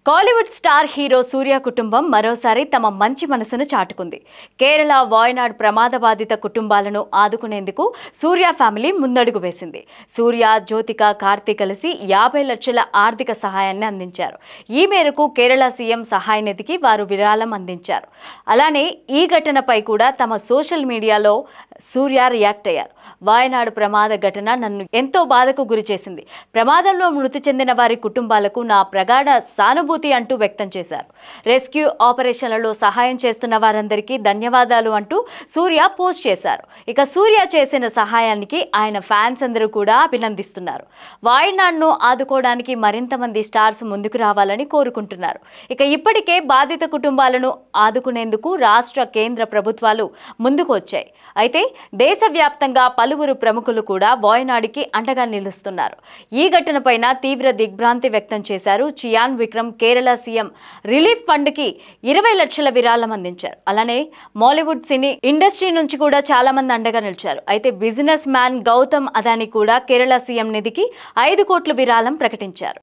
Kollywood star hero సూర్య కుటుంబం మరోసారి తమ మంచి మనసును చాటుకుంది. కేరళ వాయనాడ్ ప్రమాద బాధిత కుటుంబాలను ఆదుకునేందుకు సూర్య ఫ్యామిలీ ముందడుగు వేసింది. సూర్య, జ్యోతిక, కార్తీ కలిసి 50 లక్షల ఆర్థిక సహాయాన్ని అందించారు. ఈ మేరకు కేరళ సీఎం సహాయ నిధికి వారు విరాళం అందించారు. అలానే ఈ ఘటనపై కూడా తమ సోషల్ మీడియాలో సూర్య రియాక్ట్ అయ్యారు. వాయనాడు ప్రమాద ఘటన నన్ను ఎంతో బాధకు గురిచేసింది. ప్రమాదంలో మృతి చెందిన వారి కుటుంబాలకు నా ప్రగాఢ సానుభూతి అంటూ వ్యక్తం చేశారు. రెస్క్యూ ఆపరేషన్లలో సహాయం చేస్తున్న వారందరికీ ధన్యవాదాలు అంటూ సూర్య పోస్ట్ చేశారు. ఇక సూర్య చేసిన సహాయానికి ఆయన ఫ్యాన్స్ అందరూ కూడా అభినందిస్తున్నారు. వాయనాడ్ను ఆదుకోవడానికి మరింత మంది స్టార్స్ ముందుకు రావాలని కోరుకుంటున్నారు. ఇక ఇప్పటికే బాధిత కుటుంబాలను ఆదుకునేందుకు రాష్ట్ర, కేంద్ర ప్రభుత్వాలు ముందుకు వచ్చాయి. అయితే దేశవ్యాప్తంగా పలువురు ప్రముఖులు కూడా వాయనాడుకి అండగా నిలుస్తున్నారు. ఈ ఘటనపైన తీవ్ర దిగ్భ్రాంతి వ్యక్తం చేశారు. చియాన్ విక్రమ్ కేరళ సీఎం రిలీఫ్ ఫండ్కి 20 లక్షల విరాళం అందించారు. అలానే మాలీవుడ్ సినీ ఇండస్ట్రీ నుంచి కూడా చాలా మంది అండగా నిలిచారు. అయితే బిజినెస్ మ్యాన్ గౌతమ్ అదానీ కూడా కేరళ సీఎం నిధికి 5 కోట్ల విరాళం ప్రకటించారు.